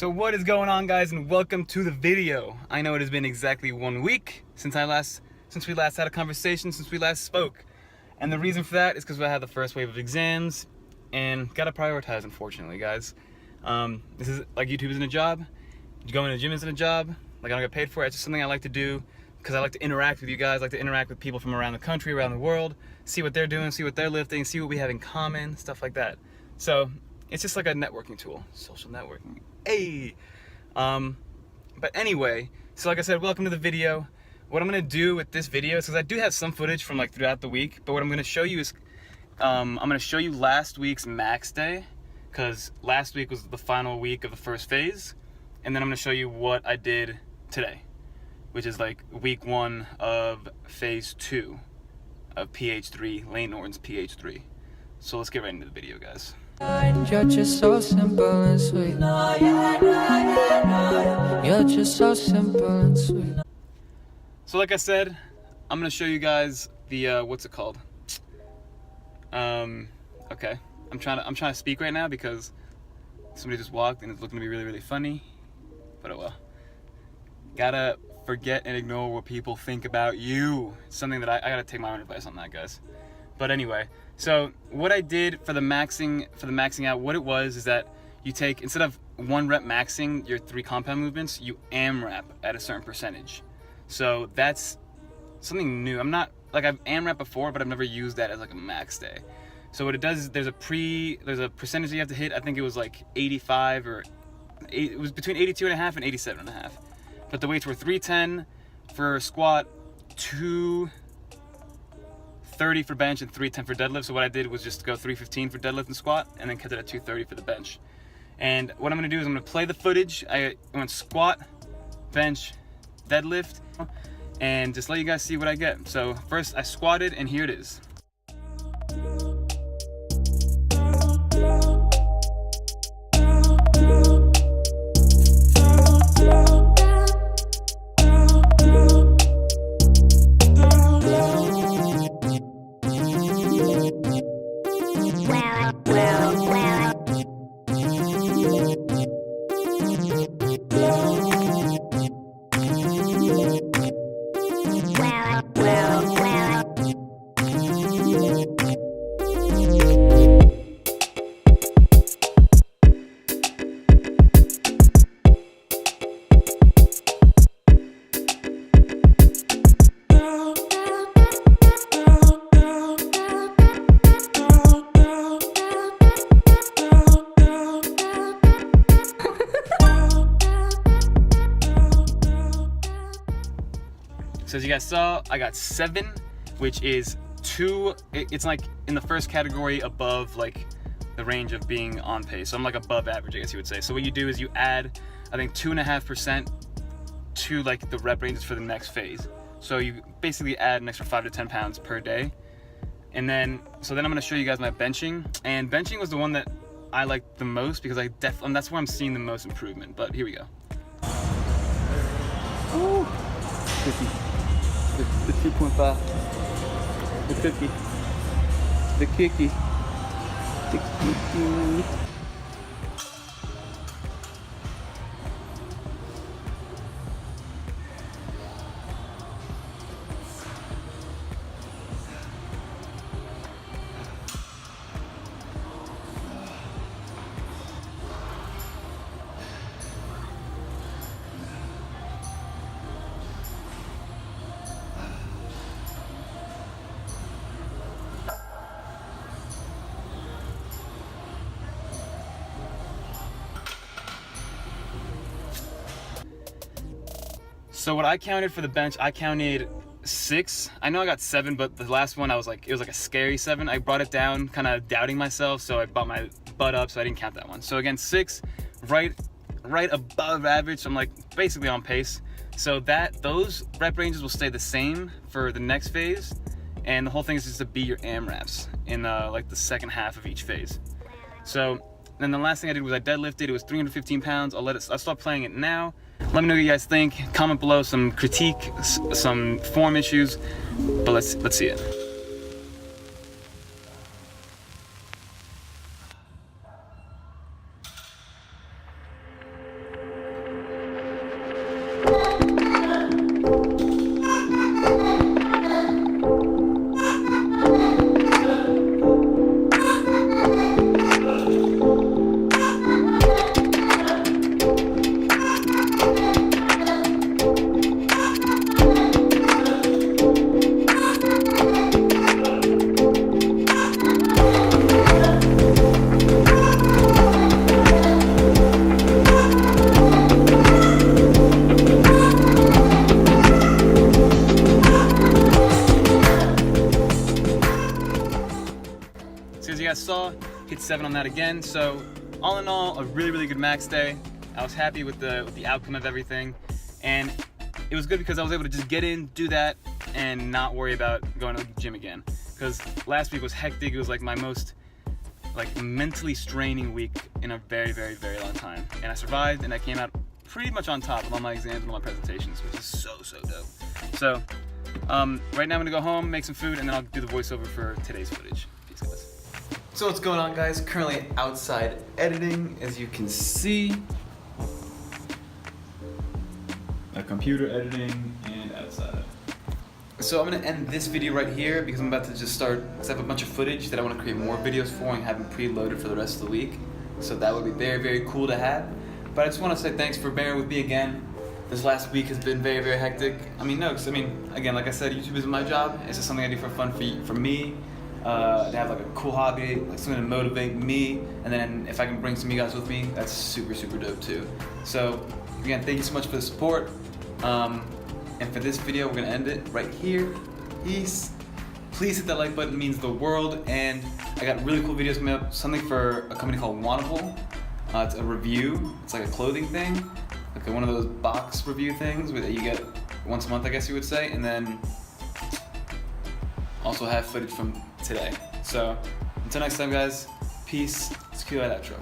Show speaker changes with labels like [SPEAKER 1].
[SPEAKER 1] So what is going on, guys, and welcome to the video. I know it has been exactly 1 week since we last had a conversation, since we last spoke. And the reason for that is because I had the first wave of exams and gotta prioritize, unfortunately, guys. This is like YouTube isn't a job, going to the gym isn't a job, like I don't get paid for it. It's just something I like to do because I like to interact with you guys, I like to interact with people from around the country, around the world, see what they're doing, see what they're lifting, see what we have in common, stuff like that. So it's just like a networking tool, social networking. Hey! But anyway, so like I said, welcome to the video. What I'm gonna do with this video is, because I do have some footage from like throughout the week, but what I'm gonna show you is, I'm gonna show you last week's max day, because last week was the final week of the first phase, and then I'm gonna show you what I did today, which is like week 1 of phase 2 of PH3, Lane Norton's PH3. So let's get right into the video, guys.
[SPEAKER 2] You're just so simple and sweet. You're just so simple and sweet.
[SPEAKER 1] So like I said, I'm gonna show you guys the what's it called? Okay. I'm trying to speak right now because somebody just walked and it's looking to be really, really funny. But oh well. Gotta forget and ignore what people think about you. It's something that I gotta take my own advice on that, guys. But anyway, so what I did for the maxing out, what it was is that you take, instead of 1 rep maxing your 3 compound movements, you AMRAP at a certain percentage. So that's something new. I've AMRAP before, but I've never used that as like a max day. So what it does is there's a percentage that you have to hit. I think it was like 85 or it was between 82.5 and 87.5. But the weights were 310 for squat, 230 for bench, and 310 for deadlift. So what I did was just go 315 for deadlift and squat, and then kept it at 230 for the bench. And what I'm gonna do is I'm gonna play the footage. I went squat, bench, deadlift, and just let you guys see what I get. So first I squatted, and here it is. So as you guys saw, I got 7, which is 2, it's like in the first category above like the range of being on pace. So I'm like above average, I guess you would say. So what you do is you add, I think 2.5% to like the rep ranges for the next phase. So you basically add an extra 5 to 10 pounds per day. And then, so then I'm gonna show you guys my benching. And benching was the one that I liked the most because that's where I'm seeing the most improvement. But here we go. Ooh, 50. The 2.5, the cookie, the kicky, the kicky. So what I counted for the bench, I counted 6. I know I got 7, but the last one it was like a scary 7. I brought it down, kind of doubting myself, so I brought my butt up, so I didn't count that one. So again, 6, right above average. So I'm like basically on pace. So those rep ranges will stay the same for the next phase, and the whole thing is just to be your AMRAPs in like the second half of each phase. So then the last thing I did was I deadlifted. It was 315 pounds. I'll start playing it now. Let me know what you guys think. Comment below some critique, some form issues, but let's see it. 87 on that again. So all in all, a really good max day. I was happy with the outcome of everything, and it was good because I was able to just get in, do that, and not worry about going to the gym again. Because last week was hectic. It was like my most mentally straining week in a very long time, and I survived, and I came out pretty much on top of all my exams and all my presentations, which is so dope. So right now I'm gonna go home, make some food, and then I'll do the voiceover for today's footage. Peace, guys. So what's going on, guys? Currently outside editing, as you can see. A computer editing and outside. So I'm gonna end this video right here because I'm about to just start, because I have a bunch of footage that I want to create more videos for and have them preloaded for the rest of the week. So that would be very cool to have. But I just want to say thanks for bearing with me again. This last week has been very hectic. Again, like I said, YouTube isn't my job. It's just something I do for fun for me. To have like a cool hobby, like something to motivate me. And then if I can bring some of you guys with me, that's super dope too. So again, thank you so much for the support. And for this video, we're gonna end it right here. Peace. Please hit that like button, it means the world. And I got really cool videos coming up. Something for a company called Wannable. It's a review. It's like a clothing thing, like one of those box review things that you get once a month, I guess you would say. And then also have footage from today. So until next time, guys. Peace. Let's cue that outro.